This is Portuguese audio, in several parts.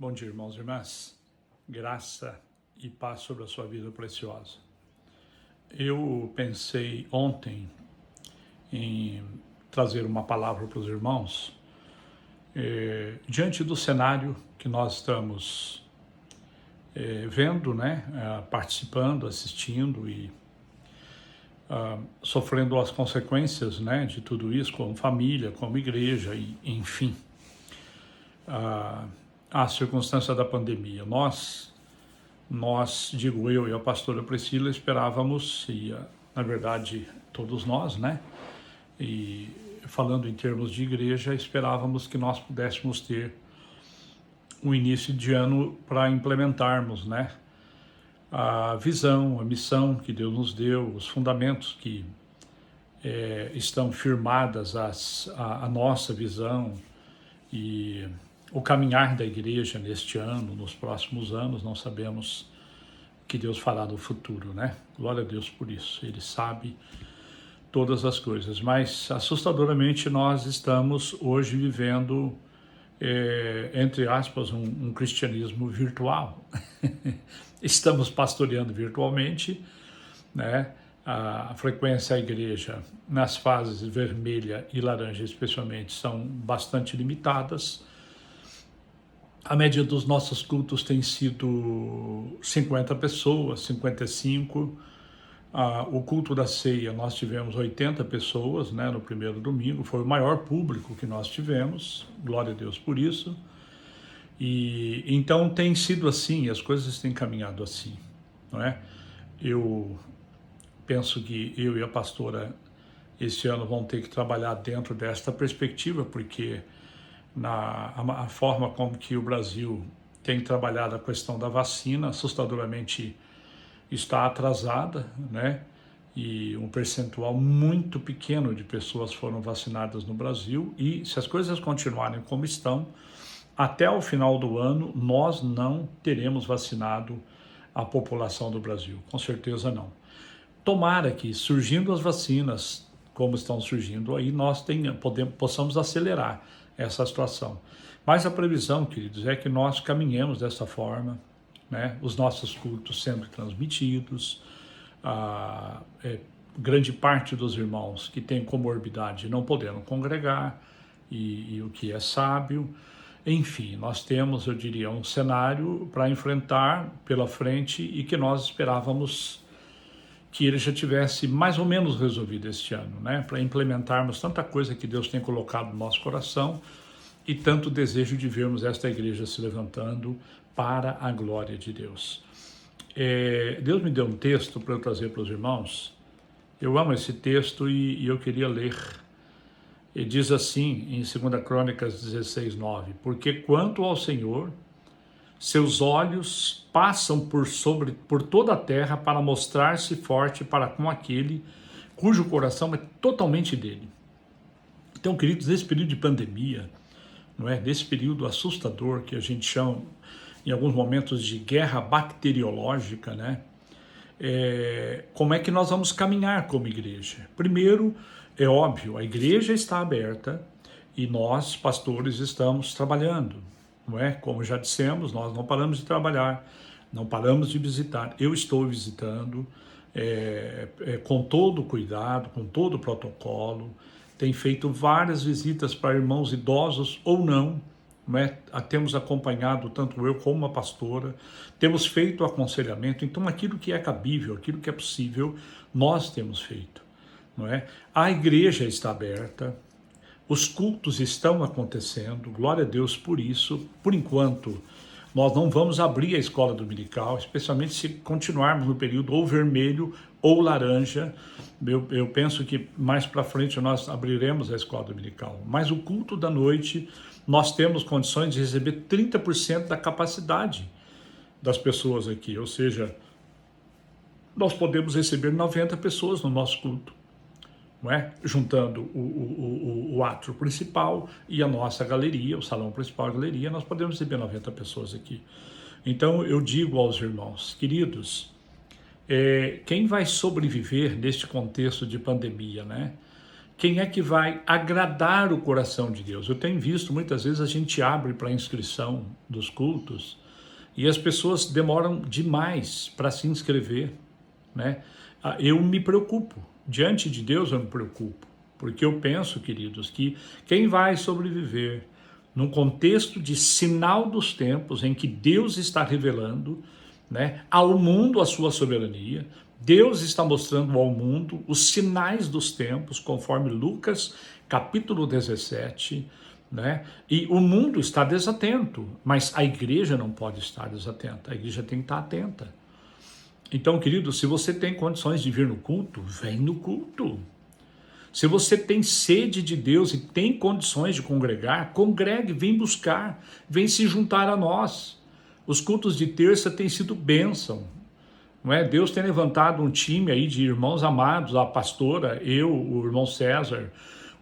Bom dia, irmãos e irmãs. Graça e paz sobre a sua vida preciosa. Eu pensei ontem em trazer uma palavra para os irmãos diante do cenário que nós estamos vendo, né, participando, assistindo e sofrendo as consequências, né, de tudo isso, como família, como igreja, e enfim. A circunstância da pandemia. Nós, digo eu e a pastora Priscila, esperávamos, e na verdade todos nós, né, e falando em termos de igreja, esperávamos que nós pudéssemos ter um início de ano para implementarmos, né, a visão, a missão que Deus nos deu, os fundamentos que estão firmadas a nossa visão e o caminhar da igreja neste ano, nos próximos anos. Não sabemos o que Deus fará no futuro, né? Glória a Deus por isso, Ele sabe todas as coisas, mas assustadoramente nós estamos hoje vivendo, entre aspas, um cristianismo virtual. Estamos pastoreando virtualmente, né? A frequência à igreja nas fases vermelha e laranja especialmente são bastante limitadas. A média dos nossos cultos tem sido 50 pessoas, 55. O culto da ceia nós tivemos 80 pessoas, né, no primeiro domingo, foi o maior público que nós tivemos, glória a Deus por isso. E então tem sido assim, as coisas têm caminhado assim, não é? Eu penso que eu e a pastora esse ano vão ter que trabalhar dentro desta perspectiva, porque a forma como que o Brasil tem trabalhado a questão da vacina, assustadoramente está atrasada, né? E um percentual muito pequeno de pessoas foram vacinadas no Brasil, e se as coisas continuarem como estão, até o final do ano nós não teremos vacinado a população do Brasil, com certeza não. Tomara que, surgindo as vacinas, como estão surgindo aí, nós possamos acelerar essa situação. Mas a previsão, queridos, é que nós caminhemos dessa forma, né? Os nossos cultos sendo transmitidos, grande parte dos irmãos que têm comorbidade não podendo congregar, e o que é sábio. Enfim, nós temos, eu diria, um cenário para enfrentar pela frente e que nós esperávamos que ele já tivesse mais ou menos resolvido este ano, né? Para implementarmos tanta coisa que Deus tem colocado no nosso coração e tanto desejo de vermos esta igreja se levantando para a glória de Deus. Deus me deu um texto para eu trazer para os irmãos. Eu amo esse texto e eu queria ler. Ele diz assim em 2 Crônicas 16:9: porque quanto ao Senhor, seus olhos passam por toda a terra para mostrar-se forte para com aquele cujo coração é totalmente dele. Então, queridos, nesse período de pandemia, não é? Nesse período assustador que a gente chama, em alguns momentos, de guerra bacteriológica, né? Como é que nós vamos caminhar como igreja? Primeiro, é óbvio, a igreja está aberta e nós, pastores, estamos trabalhando. Não é? Como já dissemos, nós não paramos de trabalhar, não paramos de visitar. Eu estou visitando com todo o cuidado, com todo o protocolo. Tenho feito várias visitas para irmãos idosos ou não é? Temos acompanhado tanto eu como a pastora, temos feito aconselhamento. Então, aquilo que é cabível, aquilo que é possível, nós temos feito. Não é? A igreja está aberta. Os cultos estão acontecendo, glória a Deus por isso. Por enquanto, nós não vamos abrir a escola dominical, especialmente se continuarmos no período ou vermelho ou laranja. Eu penso que mais para frente nós abriremos a escola dominical. Mas o culto da noite, nós temos condições de receber 30% da capacidade das pessoas aqui. Ou seja, nós podemos receber 90 pessoas no nosso culto. Não é? Juntando o átrio principal e a nossa galeria, o salão principal e a galeria, nós podemos receber 90 pessoas aqui. Então eu digo aos irmãos, queridos, quem vai sobreviver neste contexto de pandemia, né? Quem é que vai agradar o coração de Deus? Eu tenho visto, muitas vezes a gente abre para inscrição dos cultos e as pessoas demoram demais para se inscrever, né? Eu me preocupo, diante de Deus eu me preocupo, porque eu penso, queridos, que quem vai sobreviver num contexto de sinal dos tempos em que Deus está revelando, né, ao mundo a sua soberania, Deus está mostrando ao mundo os sinais dos tempos, conforme Lucas capítulo 17, né? E o mundo está desatento, mas a igreja não pode estar desatenta, a igreja tem que estar atenta. Então, querido, se você tem condições de vir no culto, vem no culto. Se você tem sede de Deus e tem condições de congregar, congregue, vem buscar, vem se juntar a nós. Os cultos de terça têm sido bênção, não é? Deus tem levantado um time aí de irmãos amados, a pastora, eu, o irmão César,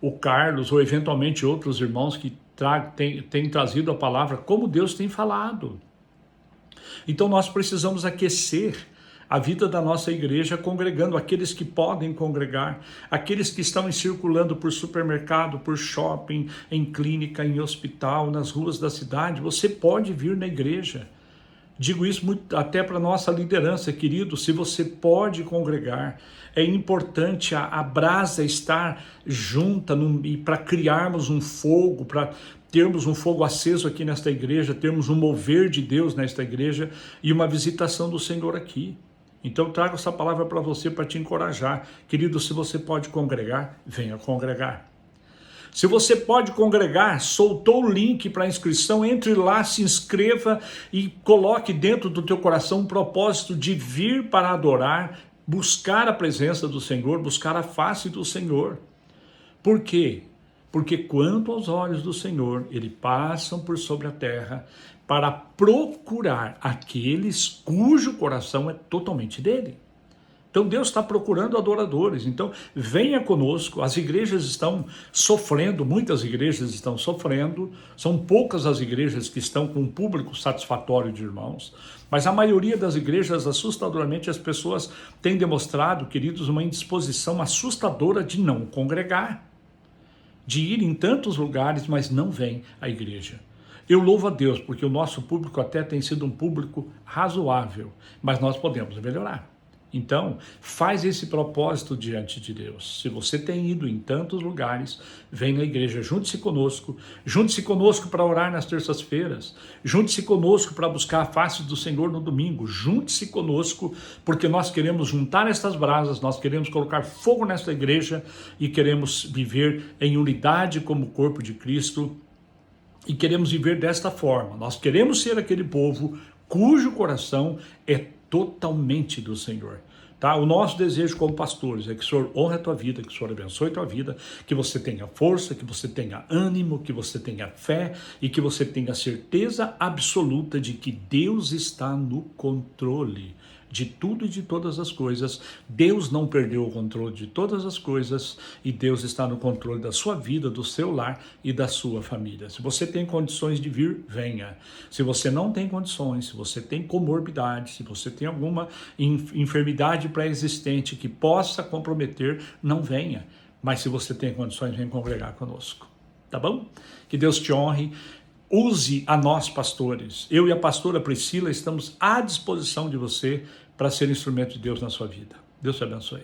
o Carlos, ou eventualmente outros irmãos que têm trazido a palavra como Deus tem falado. Então nós precisamos aquecer a vida da nossa igreja, congregando aqueles que podem congregar, aqueles que estão circulando por supermercado, por shopping, em clínica, em hospital, nas ruas da cidade. Você pode vir na igreja. Digo isso muito, até para a nossa liderança, querido, se você pode congregar, é importante a brasa estar junta e para criarmos um fogo, para termos um fogo aceso aqui nesta igreja, termos um mover de Deus nesta igreja e uma visitação do Senhor aqui. Então eu trago essa palavra para você, para te encorajar. Querido, se você pode congregar, venha congregar. Se você pode congregar, soltou o link para inscrição, entre lá, se inscreva e coloque dentro do teu coração um propósito de vir para adorar, buscar a presença do Senhor, buscar a face do Senhor. Por quê? Porque quanto aos olhos do Senhor, eles passam por sobre a terra para procurar aqueles cujo coração é totalmente dele. Então Deus está procurando adoradores. Então venha conosco. As igrejas estão sofrendo, muitas igrejas estão sofrendo, são poucas as igrejas que estão com um público satisfatório de irmãos, mas a maioria das igrejas, assustadoramente, as pessoas têm demonstrado, queridos, uma indisposição assustadora de não congregar, de ir em tantos lugares, mas não vem à igreja. Eu louvo a Deus, porque o nosso público até tem sido um público razoável, mas nós podemos melhorar. Então, faz esse propósito diante de Deus. Se você tem ido em tantos lugares, vem na igreja, junte-se conosco para orar nas terças-feiras, junte-se conosco para buscar a face do Senhor no domingo, junte-se conosco, porque nós queremos juntar estas brasas, nós queremos colocar fogo nesta igreja e queremos viver em unidade como corpo de Cristo e queremos viver desta forma. Nós queremos ser aquele povo cujo coração é totalmente do Senhor, tá? O nosso desejo como pastores é que o Senhor honre a tua vida, que o Senhor abençoe a tua vida, que você tenha força, que você tenha ânimo, que você tenha fé e que você tenha certeza absoluta de que Deus está no controle de tudo e de todas as coisas. Deus não perdeu o controle de todas as coisas e Deus está no controle da sua vida, do seu lar e da sua família. Se você tem condições de vir, venha. Se você não tem condições, se você tem comorbidade, se você tem alguma enfermidade pré-existente que possa comprometer, não venha. Mas se você tem condições, vem congregar conosco. Tá bom? Que Deus te honre. Use a nós, pastores. Eu e a pastora Priscila estamos à disposição de você para ser instrumento de Deus na sua vida. Deus te abençoe.